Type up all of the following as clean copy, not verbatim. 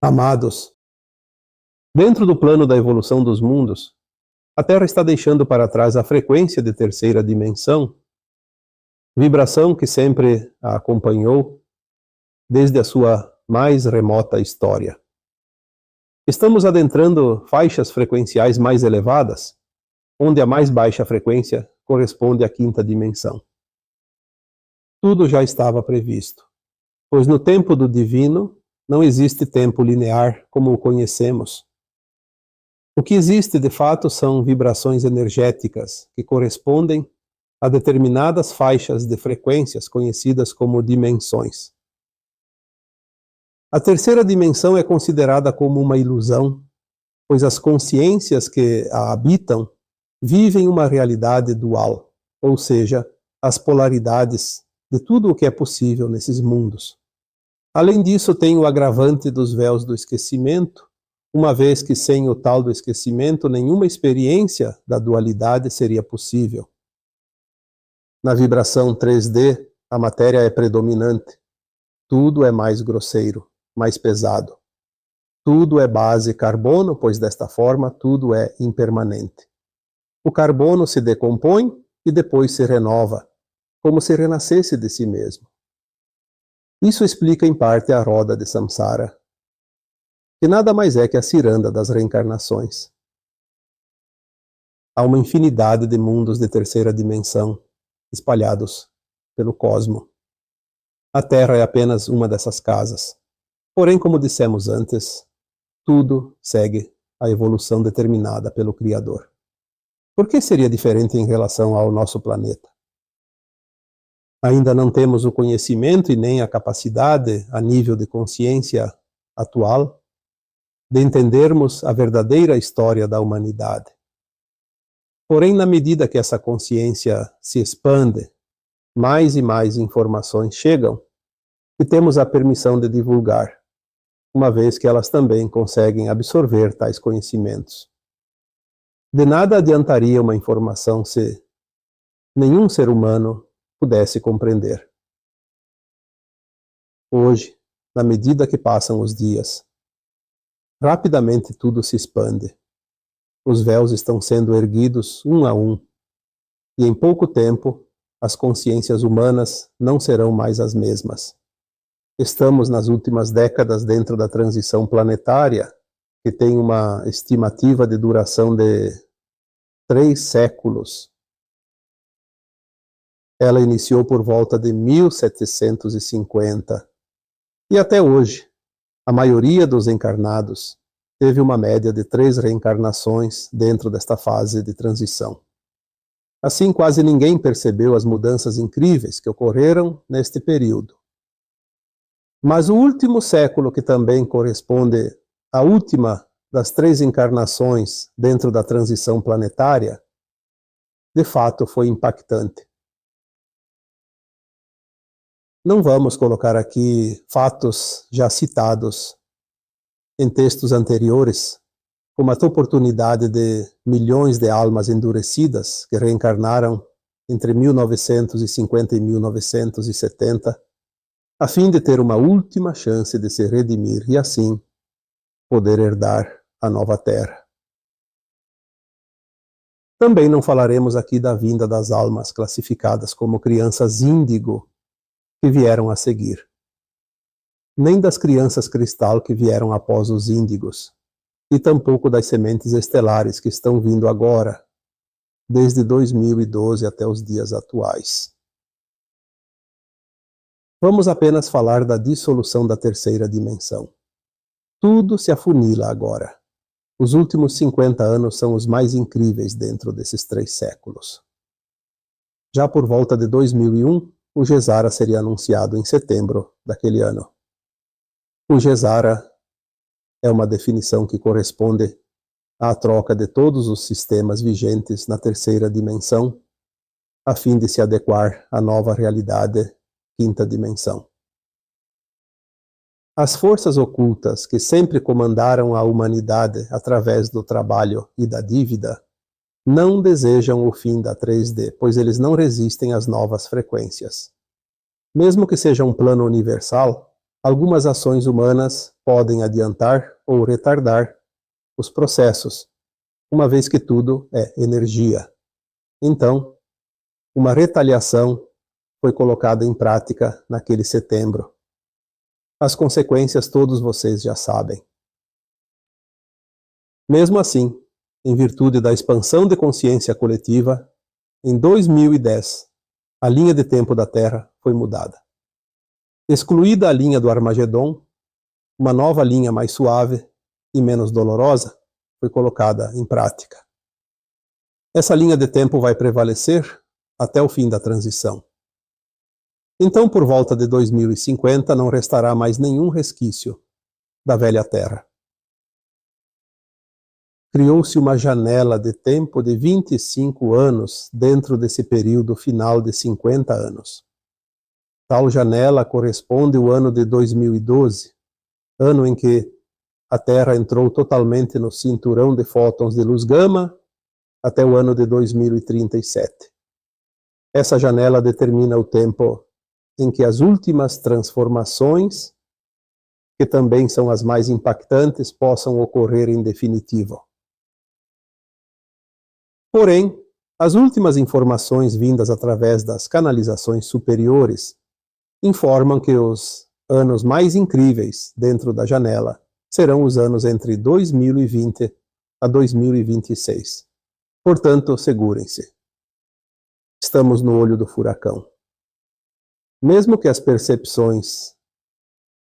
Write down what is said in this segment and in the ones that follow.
Amados, dentro do plano da evolução dos mundos, a Terra está deixando para trás a frequência de terceira dimensão, vibração que sempre a acompanhou desde a sua mais remota história. Estamos adentrando faixas frequenciais mais elevadas, onde a mais baixa frequência corresponde à quinta dimensão. Tudo já estava previsto, pois no tempo do divino não existe tempo linear como o conhecemos. O que existe de fato são vibrações energéticas que correspondem a determinadas faixas de frequências conhecidas como dimensões. A terceira dimensão é considerada como uma ilusão, pois as consciências que a habitam vivem uma realidade dual, ou seja, as polaridades de tudo o que é possível nesses mundos. Além disso, tem o agravante dos véus do esquecimento, uma vez que sem o tal do esquecimento, nenhuma experiência da dualidade seria possível. Na vibração 3D, a matéria é predominante. Tudo é mais grosseiro, mais pesado. Tudo é base carbono, pois desta forma tudo é impermanente. O carbono se decompõe e depois se renova, como se renascesse de si mesmo. Isso explica em parte a roda de Samsara, que nada mais é que a ciranda das reencarnações. Há uma infinidade de mundos de terceira dimensão espalhados pelo cosmo. A Terra é apenas uma dessas casas. Porém, como dissemos antes, tudo segue a evolução determinada pelo Criador. Por que seria diferente em relação ao nosso planeta? Ainda não temos o conhecimento e nem a capacidade, a nível de consciência atual, de entendermos a verdadeira história da humanidade. Porém, na medida que essa consciência se expande, mais e mais informações chegam e temos a permissão de divulgar, uma vez que elas também conseguem absorver tais conhecimentos. De nada adiantaria uma informação se nenhum ser humano pudesse compreender. Hoje, na medida que passam os dias, rapidamente tudo se expande. Os véus estão sendo erguidos um a um, e em pouco tempo as consciências humanas não serão mais as mesmas. Estamos nas últimas décadas dentro da transição planetária, que tem uma estimativa de duração de 3 séculos. Ela iniciou por volta de 1750, e até hoje, a maioria dos encarnados teve uma média de 3 reencarnações dentro desta fase de transição. Assim, quase ninguém percebeu as mudanças incríveis que ocorreram neste período. Mas o último século, que também corresponde à última das 3 encarnações dentro da transição planetária, de fato foi impactante. Não vamos colocar aqui fatos já citados em textos anteriores, como a oportunidade de milhões de almas endurecidas que reencarnaram entre 1950 e 1970, a fim de ter uma última chance de se redimir e assim poder herdar a nova terra. Também não falaremos aqui da vinda das almas classificadas como crianças índigo que vieram a seguir, nem das crianças cristal que vieram após os índigos, e tampouco das sementes estelares que estão vindo agora, desde 2012 até os dias atuais. Vamos apenas falar da dissolução da terceira dimensão. Tudo se afunila agora. Os últimos 50 anos são os mais incríveis dentro desses 3 séculos. Já por volta de 2001, o Gesara seria anunciado em setembro daquele ano. O Gesara é uma definição que corresponde à troca de todos os sistemas vigentes na terceira dimensão, a fim de se adequar à nova realidade, quinta dimensão. As forças ocultas que sempre comandaram a humanidade através do trabalho e da dívida não desejam o fim da 3D, pois eles não resistem às novas frequências. Mesmo que seja um plano universal, algumas ações humanas podem adiantar ou retardar os processos, uma vez que tudo é energia. Então, uma retaliação foi colocada em prática naquele setembro. As consequências todos vocês já sabem. Mesmo assim, em virtude da expansão de consciência coletiva, em 2010, a linha de tempo da Terra foi mudada. Excluída a linha do Armagedon, uma nova linha mais suave e menos dolorosa foi colocada em prática. Essa linha de tempo vai prevalecer até o fim da transição. Então, por volta de 2050, não restará mais nenhum resquício da velha Terra. Criou-se uma janela de tempo de 25 anos dentro desse período final de 50 anos. Tal janela corresponde ao ano de 2012, ano em que a Terra entrou totalmente no cinturão de fótons de luz gama, até o ano de 2037. Essa janela determina o tempo em que as últimas transformações, que também são as mais impactantes, possam ocorrer em definitivo. Porém, as últimas informações vindas através das canalizações superiores informam que os anos mais incríveis dentro da janela serão os anos entre 2020 a 2026. Portanto, segurem-se. Estamos no olho do furacão. Mesmo que as percepções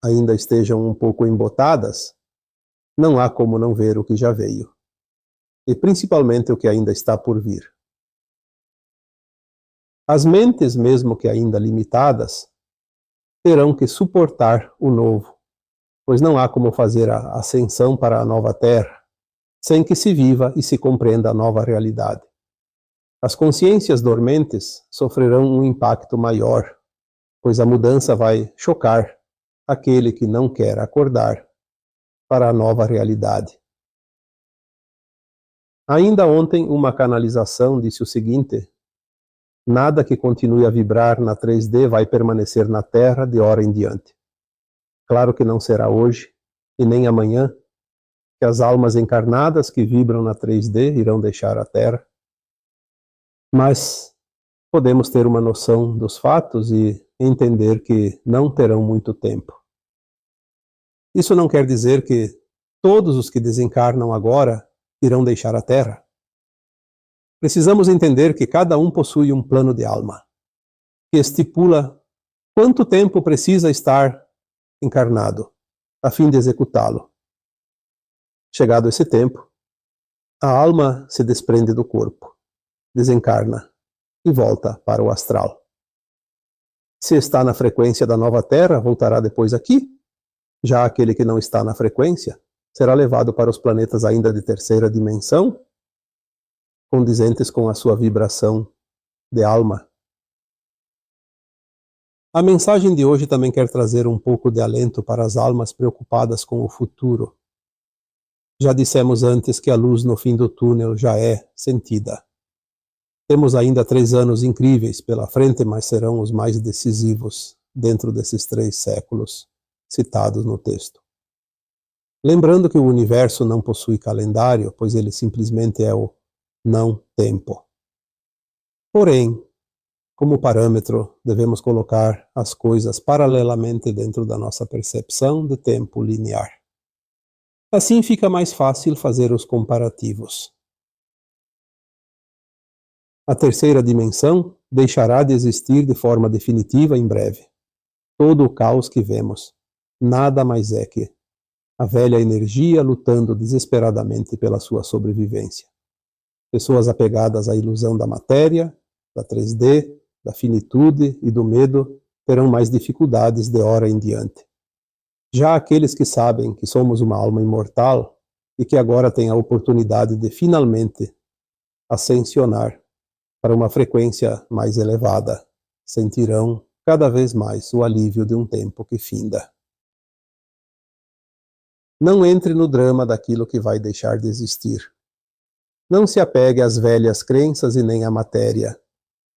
ainda estejam um pouco embotadas, não há como não ver o que já veio, e principalmente o que ainda está por vir. As mentes, mesmo que ainda limitadas, terão que suportar o novo, pois não há como fazer a ascensão para a nova Terra sem que se viva e se compreenda a nova realidade. As consciências dormentes sofrerão um impacto maior, pois a mudança vai chocar aquele que não quer acordar para a nova realidade. Ainda ontem, uma canalização disse o seguinte: nada que continue a vibrar na 3D vai permanecer na Terra de hora em diante. Claro que não será hoje e nem amanhã, que as almas encarnadas que vibram na 3D irão deixar a Terra, mas podemos ter uma noção dos fatos e entender que não terão muito tempo. Isso não quer dizer que todos os que desencarnam agora irão deixar a Terra. Precisamos entender que cada um possui um plano de alma, que estipula quanto tempo precisa estar encarnado, a fim de executá-lo. Chegado esse tempo, a alma se desprende do corpo, desencarna e volta para o astral. Se está na frequência da nova Terra, voltará depois aqui. Já aquele que não está na frequência será levado para os planetas ainda de terceira dimensão, condizentes com a sua vibração de alma. A mensagem de hoje também quer trazer um pouco de alento para as almas preocupadas com o futuro. Já dissemos antes que a luz no fim do túnel já é sentida. Temos ainda 3 anos incríveis pela frente, mas serão os mais decisivos dentro desses 3 séculos citados no texto. Lembrando que o universo não possui calendário, pois ele simplesmente é o não-tempo. Porém, como parâmetro, devemos colocar as coisas paralelamente dentro da nossa percepção de tempo linear. Assim fica mais fácil fazer os comparativos. A terceira dimensão deixará de existir de forma definitiva em breve. Todo o caos que vemos nada mais é que a velha energia lutando desesperadamente pela sua sobrevivência. Pessoas apegadas à ilusão da matéria, da 3D, da finitude e do medo terão mais dificuldades de hora em diante. Já aqueles que sabem que somos uma alma imortal e que agora têm a oportunidade de finalmente ascensionar para uma frequência mais elevada, sentirão cada vez mais o alívio de um tempo que finda. Não entre no drama daquilo que vai deixar de existir. Não se apegue às velhas crenças e nem à matéria.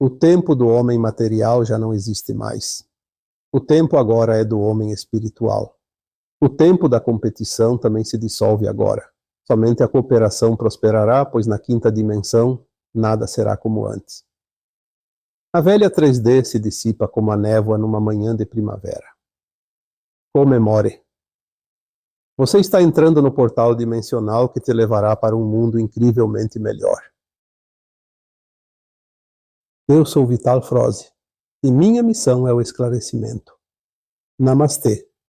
O tempo do homem material já não existe mais. O tempo agora é do homem espiritual. O tempo da competição também se dissolve agora. Somente a cooperação prosperará, pois na quinta dimensão nada será como antes. A velha 3D se dissipa como a névoa numa manhã de primavera. Comemore. Você está entrando no portal dimensional que te levará para um mundo incrivelmente melhor. Eu sou Vital Froze e minha missão é o esclarecimento. Namastê.